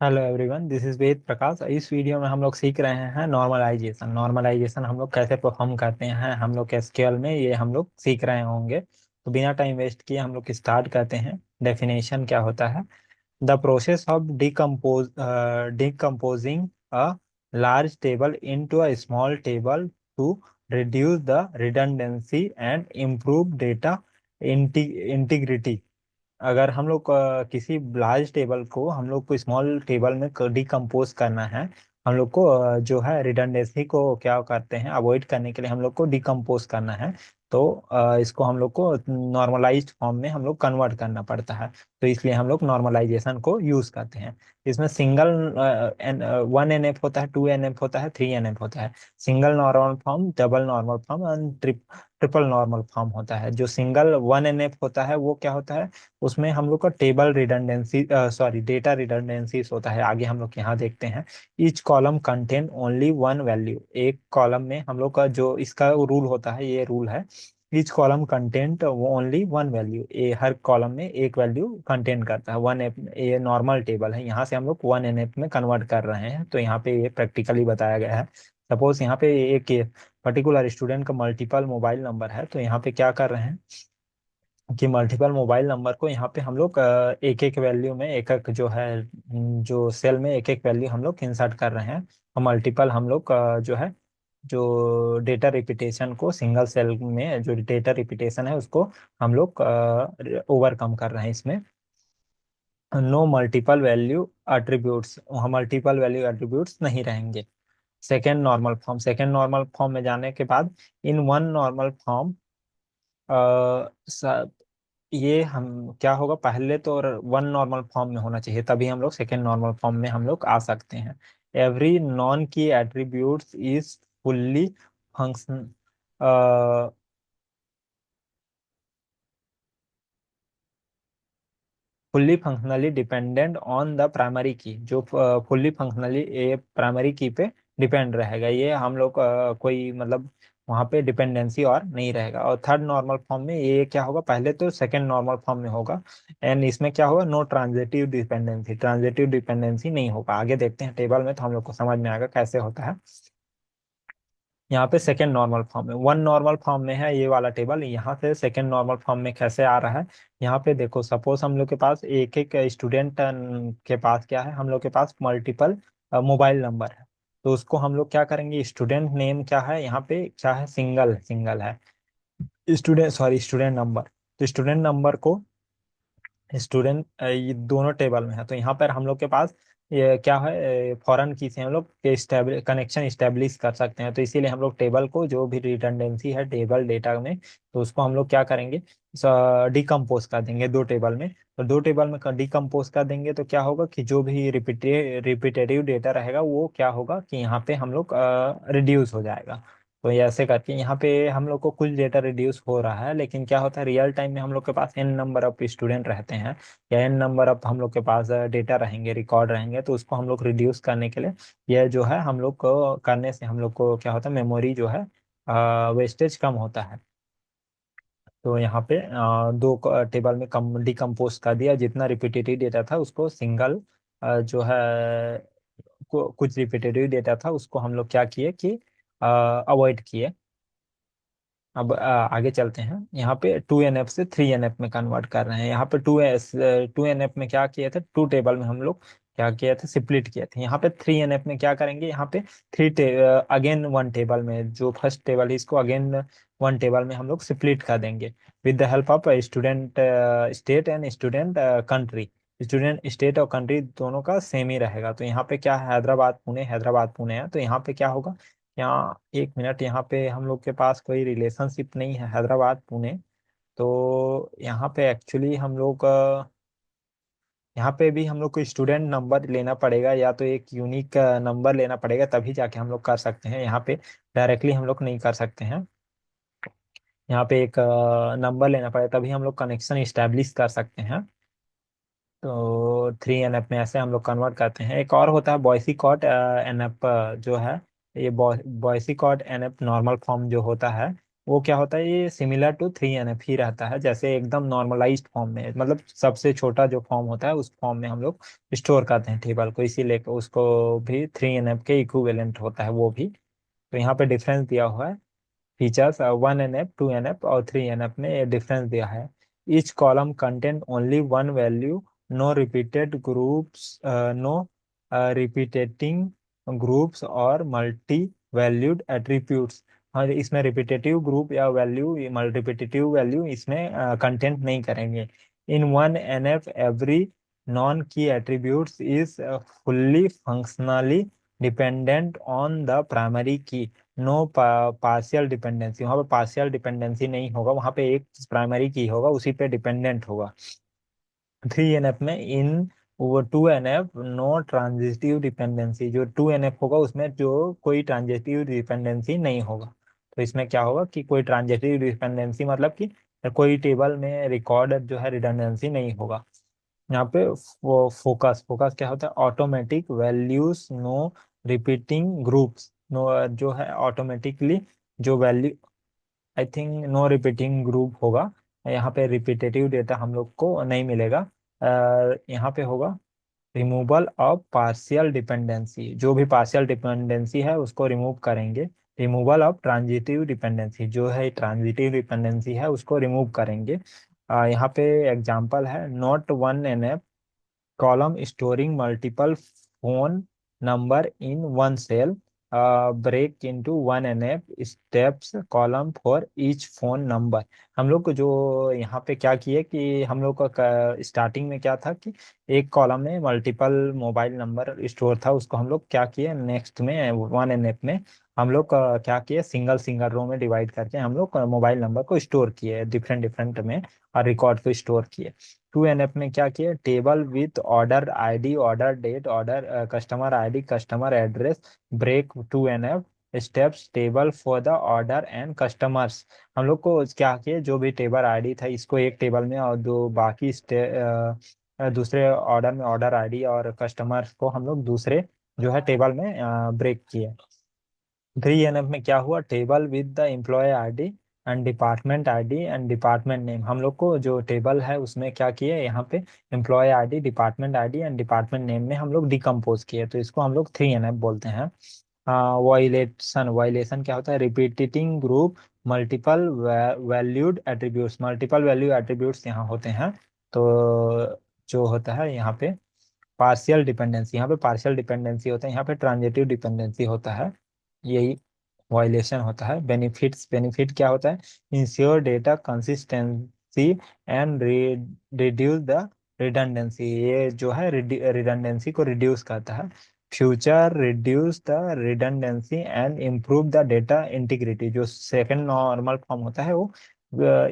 Hello everyone, this is Ved Prakash. इस video में हम लोग सीख रहे हैं नॉर्मलाइजेशन हम लोग कैसे परफॉर्म करते हैं। हम लोग एसक्यूएल में ये हम लोग सीख रहे होंगे। तो बिना टाइम वेस्ट किए हम लोग स्टार्ट करते हैं। डेफिनेशन क्या होता है? The process of decomposing a large table into a small table to reduce the redundancy and improve data integrity. अगर हम लोग किसी लार्ज टेबल को हम लोग को स्मॉल टेबल में डिकम्पोज करना है, हम लोग को जो है रिडंडेंसी को क्या करते हैं, अवॉइड करने के लिए हम लोग को डिकम्पोज करना है। तो इसको हम लोग को नॉर्मलाइज्ड फॉर्म में हम लोग कन्वर्ट करना पड़ता है। तो इसलिए हम लोग नॉर्मलाइजेशन को यूज करते हैं। इसमें सिंगल 1 NF होता है, 2 NF होता है, 3 NF होता है। Single normal form, double normal form and triple normal form होता है। जो सिंगल 1 NF होता है वो क्या होता है? उसमें हम लोग का table redundancy, sorry, data redundancies होता है। आगे हम लोग यहाँ देखते हैं। Each column contain only one value. एक कॉलम में हम लोग का जो इसका रूल होता है, ये रूल है। ईच कॉलम कंटेंट वो ओनली वन वैल्यू, ये हर कॉलम में एक वैल्यू कंटेन करता है। 1 एफ, ये नॉर्मल टेबल है। यहाँ से हम लोग 1 NF में कन्वर्ट कर रहे हैं, तो यहाँ पे ये प्रैक्टिकली बताया गया है। सपोज यहाँ पे एक पर्टिकुलर स्टूडेंट का मल्टीपल मोबाइल नंबर है, तो यहाँ पे क्या कर रहे हैं कि मल्टीपल मोबाइल नंबर को यहाँ पे हम लोग एक एक वैल्यू में, एक एक जो है, जो सेल में एक एक वैल्यू हम लोग इंसर्ट कर रहे हैं। और मल्टीपल हम लोग जो है, जो डेटा रिपीटेशन को सिंगल सेल में जो डेटा रिपीटेशन है उसको हम लोग ओवरकम कर रहे हैं इसमें। नो मल्टीपल वैल्यू एट्रीब्यूट्स, वहाँ मल्टीपल वैल्यू एट्रीब्यूट्स नहीं रहेंगे। सेकेंड नॉर्मल फॉर्म में जाने के बाद, इन वन नॉर्मल फॉर्म, ये हम क्या होगा, पहले तो वन नॉर्मल फॉर्म में होना चाहिए, तभी हम लोग सेकेंड नॉर्मल फॉर्म में हम लोग आ सकते हैं। Every non key attributes is fully function fully functionally dependent on the primary की। जो फुल्ली फंक्शनली ये प्राइमरी की पे डिपेंड रहेगा, ये हम लोग कोई मतलब वहाँ पे डिपेंडेंसी और नहीं रहेगा। और थर्ड नॉर्मल फॉर्म में ये क्या होगा, पहले तो सेकंड नॉर्मल फॉर्म में होगा। एंड इसमें क्या होगा, नो ट्रांजिटिव डिपेंडेंसी नहीं होगा। आगे देखते हैं टेबल में, तो हम लोग को समझ में आएगा कैसे होता है। यहाँ पे सेकेंड नॉर्मल फॉर्म में, वन नॉर्मल फॉर्म में है ये वाला टेबल, यहाँ से सेकेंड नॉर्मल फॉर्म में कैसे आ रहा है। यहाँ पे देखो, सपोज हम लोग के पास एक एक स्टूडेंट के पास क्या है, हम लोग के पास मल्टीपल मोबाइल नंबर है। तो उसको हम लोग क्या करेंगे, स्टूडेंट नेम क्या है, यहाँ पे क्या है, सिंगल सिंगल है। स्टूडेंट नंबर, तो स्टूडेंट नंबर को स्टूडेंट, ये दोनों टेबल में है। तो यहाँ पर हम लोग के पास ये क्या है, फॉरेन की से हम लोग कनेक्शन स्टेब्लिश कर सकते हैं। तो इसीलिए हम लोग टेबल को, जो भी रिडंडेंसी है टेबल डेटा में, तो उसको हम लोग क्या करेंगे, डिकम्पोज कर देंगे दो टेबल में। तो दो टेबल में डिकम्पोज कर देंगे तो क्या होगा कि जो भी रिपीटेटिव डेटा रहेगा वो क्या होगा कि यहाँ पे हम लोग रिड्यूस हो जाएगा। तो ये ऐसे करके यहाँ पे हम लोग को कुछ डेटा रिड्यूस हो रहा है। लेकिन क्या होता है, रियल टाइम में हम लोग के पास n नंबर ऑफ स्टूडेंट रहते हैं, या n नंबर ऑफ हम लोग के पास डेटा रहेंगे, रिकॉर्ड रहेंगे। तो उसको हम लोग रिड्यूस करने के लिए, यह जो है हम लोग को करने से हम लोग को क्या होता है, मेमोरी जो है वेस्टेज कम होता है। तो यहाँ पे दो टेबल में कम डिकम्पोज कर दिया। जितना रिपीटेटिव डेटा था उसको सिंगल, जो है कुछ रिपीटेटिव डेटा था उसको हम लोग क्या किए कि अवॉइड किए। अब आगे चलते हैं। यहाँ पे 2 NF से 3 NF में कन्वर्ट कर रहे हैं। यहाँ पे 2 NF में क्या किए थे, टू टेबल में हम लोग क्या किए थे, स्प्लिट किए थे। यहाँ पे 3 NF में क्या करेंगे, यहाँ पे अगेन वन टेबल में, जो फर्स्ट टेबल है इसको अगेन वन टेबल में हम लोग स्प्लिट कर देंगे। With the help of student state and student country. Student state और कंट्री दोनों का सेम ही रहेगा। तो यहाँ पे क्या है, हैदराबाद पुणे है। तो यहाँ पे क्या होगा, यहाँ एक मिनट, यहाँ पे हम लोग के पास कोई रिलेशनशिप नहीं है हैदराबाद पुणे। तो यहाँ पे एक्चुअली हम लोग यहाँ पे भी हम लोग को स्टूडेंट नंबर लेना पड़ेगा, या तो एक यूनिक नंबर लेना पड़ेगा, तभी जाके हम लोग कर सकते हैं। यहाँ पे डायरेक्टली हम लोग नहीं कर सकते हैं। यहाँ पे एक नंबर लेना पड़ेगा, तभी हम लोग कनेक्शन इस्टेब्लिश कर सकते हैं। तो 3 NF में ऐसे हम लोग कन्वर्ट करते हैं। एक और होता है बॉयसी कॉट NF, जो है ये Boyce Codd NF normal form जो होता है, वो क्या होता है, ये सिमिलर टू 3NF ही रहता है, जैसे एकदम नॉर्मलाइज्ड फॉर्म में, मतलब सबसे छोटा जो फॉर्म होता है उस फॉर्म में हम लोग स्टोर करते हैं टेबल को, इसीलिए उसको भी 3NF के इक्विवेलेंट होता है वो भी। तो यहाँ पे डिफरेंस दिया हुआ है, फीचर्स 1NF 2NF और 3NF में ये डिफरेंस दिया है। Each column content only one value, no repeated groups, no repeating groups और मल्टी वैल्यूड एट्रीब्यूट्स। हाँ, इसमें रिपीटेटिव ग्रुप या वैल्यू, रिपीटेटिव वैल्यू इसमें कंटेंट नहीं करेंगे। In 1NF every non key attributes is fully functionally dependent on the primary key. No partial dependency, वहाँ पे partial dependency नहीं होगा, वहाँ पे एक प्राइमरी की होगा उसी पे डिपेंडेंट होगा। 3NF में इन वो 2NF नो ट्रांजिटिव डिपेंडेंसी, जो 2NF होगा उसमें जो कोई ट्रांजिटिव डिपेंडेंसी नहीं होगा। तो इसमें क्या होगा कि कोई ट्रांजिटिव डिपेंडेंसी मतलब कि कोई टेबल में रिकॉर्ड जो है रिडंडेंसी नहीं होगा। यहाँ पे वो फोकस, फोकस क्या होता है, automatic values, no repeating groups, no जो है ऑटोमेटिकली जो value, I think no repeating group होगा। यहाँ पे रिपीटेटिव डेटा हम लोग को नहीं मिलेगा। यहाँ पे होगा रिमूवल ऑफ पार्शियल डिपेंडेंसी, जो भी पार्शियल डिपेंडेंसी है उसको रिमूव करेंगे। रिमूवल ऑफ ट्रांजिटिव डिपेंडेंसी, जो है ट्रांजिटिव डिपेंडेंसी है उसको रिमूव करेंगे। यहाँ पे एग्जांपल है, not 1NF column storing multiple phone number in one cell, break into 1NF steps column for each phone number। हम लोग को जो यहाँ पे क्या किए कि हम लोग का स्टार्टिंग में क्या था कि एक कॉलम में मल्टीपल मोबाइल नंबर स्टोर था, उसको हम लोग क्या किए नेक्स्ट में 1NF में हम लोग क्या किए, सिंगल सिंगल रो में डिवाइड करके हम लोग मोबाइल नंबर को स्टोर किए डिफरेंट डिफरेंट में, और रिकॉर्ड को स्टोर किए। 2NF में क्या किया, table with order ID, order date, order customer ID, customer address, break 2NF steps table for the order and customers. हम लोग को क्या किए, जो भी टेबल आईडी था इसको एक टेबल में, और दो बाकी दूसरे ऑर्डर में ऑर्डर आईडी और कस्टमर्स को हम लोग दूसरे जो है टेबल में ब्रेक किए। 3NF में क्या हुआ, table with the employee ID and department ID and department name. हम लोग को जो टेबल है उसमें क्या किए, यहाँ पे employee ID, department ID and department name में हम लोग डिकम्पोज किए, तो इसको हम लोग 3NF बोलते हैं। वाइलेशन, वाइलेशन क्या होता है, repeating group multiple valued attributes, multiple value attributes यहाँ होते हैं। तो जो होता है यहाँ पे पार्शियल डिपेंडेंसी, यहाँ पे पार्शियल डिपेंडेंसी होता है, यहाँ पे ट्रांजिटिव डिपेंडेंसी होता है, यही वायलेशन होता है। बेनिफिट्स, बेनिफिट क्या होता है, ensure data consistency and reduce the redundancy, ये जो है रिडंडेंसी को रिड्यूस करता है। Future reduce the redundancy and improve the data integrity, जो सेकंड नॉर्मल फॉर्म होता है वो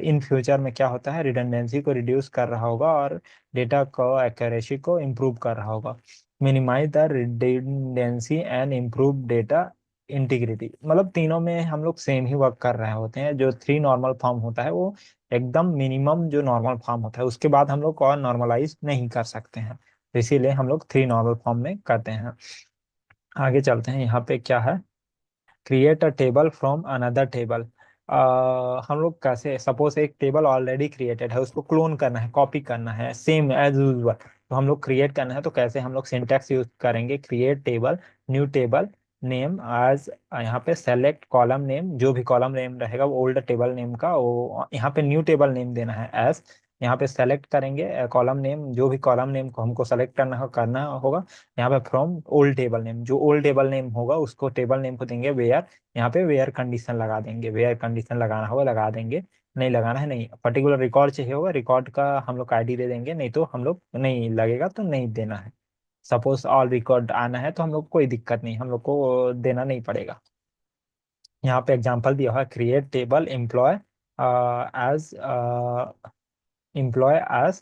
इन फ्यूचर में क्या होता है, रिडंडेंसी को रिड्यूस कर रहा होगा और डेटा को एक्यूरेसी को इम्प्रूव कर रहा होगा। Minimize the redundancy and improve data integrity, मतलब तीनों में हम लोग सेम ही वर्क कर रहे होते हैं। जो 3 नॉर्मल फॉर्म होता है वो एकदम मिनिमम जो नॉर्मल फॉर्म होता है, उसके बाद हम लोग और नॉर्मलाइज नहीं कर सकते हैं, तो इसीलिए हम लोग 3 नॉर्मल फॉर्म में करते हैं। आगे चलते हैं, यहाँ पे क्या है, create a table from another table. हम लोग कैसे, सपोज एक टेबल ऑलरेडी क्रिएटेड है उसको क्लोन करना है, कॉपी करना है सेम एज यूजुअल, तो हम लोग क्रिएट करना है तो कैसे हम लोग सिंटैक्स यूज करेंगे, create table new table name आज, यहाँ पे सेलेक्ट कॉलम नेम, जो भी कॉलम नेम रहेगा वो ओल्ड टेबल नेम का वो यहाँ पे न्यू टेबल नेम देना है एज। यहाँ पे सेलेक्ट करेंगे कॉलम नेम, जो भी कॉलम नेम को हमको सेलेक्ट करना होगा। यहाँ पे फ्रॉम ओल्ड टेबल नेम, जो ओल्ड टेबल नेम होगा उसको टेबल नेम को देंगे वेयर, यहाँ पे वेयर कंडीशन लगा देंगे, वेयर कंडीशन लगाना होगा लगा देंगे, नहीं लगाना है नहीं। पर्टिकुलर रिकॉर्ड चाहिए होगा, रिकॉर्ड का हम लोग आईडी दे देंगे, नहीं तो हम लोग नहीं लगेगा तो नहीं देना है। सपोज ऑल रिकॉर्ड आना है तो हम लोग को कोई दिक्कत नहीं, हम लोग को देना नहीं पड़ेगा। यहाँ पे एग्जांपल दिया हुआ है, create table employee as, employee as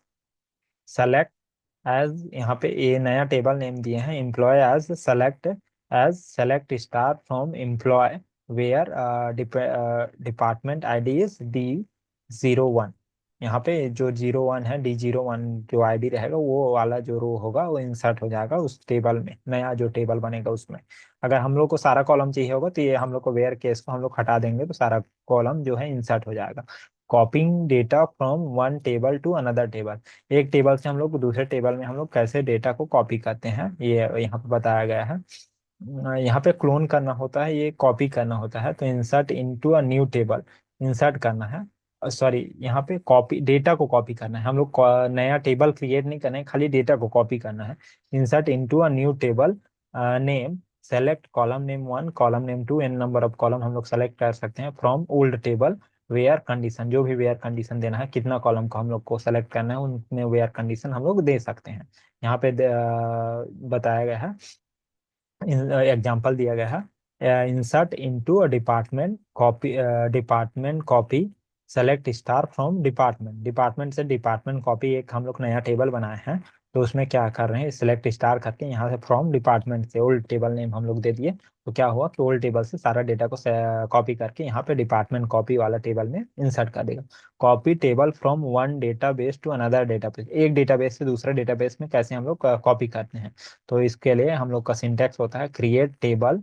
select as, यहाँ पे ये नया टेबल नेम दिए हैं, employee as select star from employee where department ID is D01। यहाँ पे जो 01 है, D01 जो आईडी रहेगा वो वाला जो रो होगा वो इंसर्ट हो जाएगा उस टेबल में, नया जो टेबल बनेगा उसमें। अगर हम लोग को सारा कॉलम चाहिए होगा तो ये हम लोग को वेयर केस को हम लोग हटा देंगे तो सारा कॉलम जो है इंसर्ट हो जाएगा। Copying data from one table to another table, एक टेबल से हम लोग दूसरे टेबल में हम लोग कैसे डेटा को कॉपी करते हैं ये यहाँ पे बताया गया है। यहाँ पे क्लोन करना होता है, ये कॉपी करना होता है, तो insert into a new table, insert करना है। सॉरी, यहाँ पे कॉपी, डेटा को कॉपी करना है, हम लोग नया टेबल क्रिएट नहीं करना है, खाली डेटा को कॉपी करना है। Insert into a new table name, select column name 1, column name 2, N number of column हम लोग सेलेक्ट कर सकते हैं from old table. Where condition, जो भी वेयर कंडीशन देना है, कितना कॉलम को हम लोग को सेलेक्ट करना है उनमें वेयर कंडीशन हम लोग दे सकते हैं। यहाँ पे बताया गया है, एग्जाम्पल दिया गया है। Insert into a department copy, department copy, select star from department, department से डिपार्टमेंट कॉपी, एक हम लोग नया टेबल बनाए हैं तो उसमें क्या कर रहे हैं, सिलेक्ट स्टार करके यहाँ से फ्रॉम डिपार्टमेंट से ओल्ड टेबल नेम हम लोग दे दिए। तो क्या हुआ कि ओल्ड टेबल से सारा डेटा को कॉपी करके यहाँ पे डिपार्टमेंट कॉपी वाला टेबल में इंसर्ट कर देगा। Copy table from one database to another database, एक डेटाबेस से दूसरे डेटाबेस में कैसे हम लोग कॉपी करते हैं। तो इसके लिए हम लोग का सिंटेक्स होता है create table,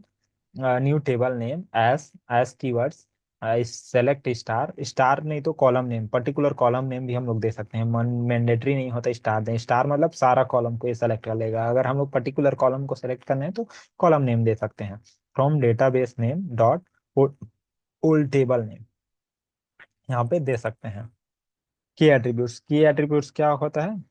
new table name S keywords, select star, star नहीं तो column name, particular column name भी हम लोग दे सकते हैं, मैंडेटरी नहीं होता स्टार दें, स्टार मतलब सारा कॉलम को ये सेलेक्ट कर लेगा, अगर हम लोग पर्टिकुलर कॉलम को सेलेक्ट करना है तो कॉलम नेम दे सकते हैं। From database name dot old table name यहाँ पे दे सकते हैं। की एट्रीब्यूट्स, की एट्रीब्यूट्स क्या होता है,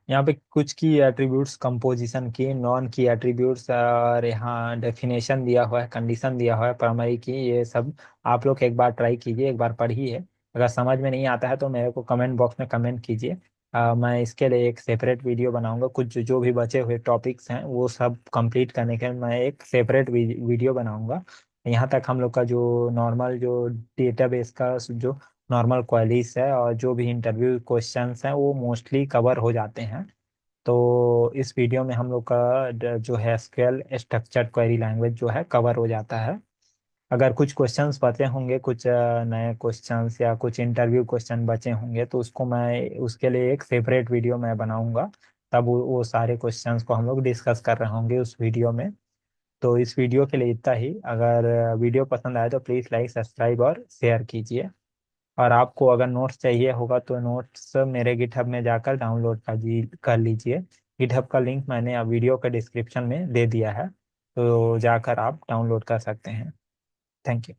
यहाँ पे कुछ की एट्रीब्यूट्स, कंपोजिशन की, नॉन की एट्रीब्यूट्स, और यहाँ डेफिनेशन दिया हुआ है, कंडीशन दिया हुआ है प्राइमरी की, ये सब आप लोग एक बार ट्राई कीजिए, एक बार पढ़िए। अगर समझ में नहीं आता है तो मेरे को कमेंट बॉक्स में कमेंट कीजिए। मैं इसके लिए एक सेपरेट वीडियो बनाऊंगा, कुछ जो भी बचे हुए टॉपिक्स हैं वो सब कंप्लीट करने के लिए मैं एक सेपरेट वीडियो बनाऊंगा। यहाँ तक हम लोग का जो नॉर्मल जो डेटाबेस का जो नॉर्मल क्वेरीज है और जो भी इंटरव्यू क्वेश्चंस हैं वो मोस्टली कवर हो जाते हैं। तो इस वीडियो में हम लोग का जो है एसक्यूएल स्ट्रक्चर्ड क्वेरी लैंग्वेज जो है कवर हो जाता है। अगर कुछ क्वेश्चंस बचे होंगे, कुछ नए क्वेश्चंस या कुछ इंटरव्यू क्वेश्चन बचे होंगे तो उसको मैं उसके लिए एक सेपरेट वीडियो मैं बनाऊंगा, तब वो सारे क्वेश्चंस को हम लोग डिस्कस कर रहे होंगे उस वीडियो में। तो इस वीडियो के लिए इतना ही, अगर वीडियो पसंद आए तो प्लीज़ लाइक सब्सक्राइब और शेयर कीजिए। और आपको अगर नोट्स चाहिए होगा तो नोट्स मेरे गिटहब में जाकर डाउनलोड कर लीजिए। गिटहब का लिंक मैंने वीडियो के डिस्क्रिप्शन में दे दिया है, तो जाकर आप डाउनलोड कर सकते हैं। Thank you.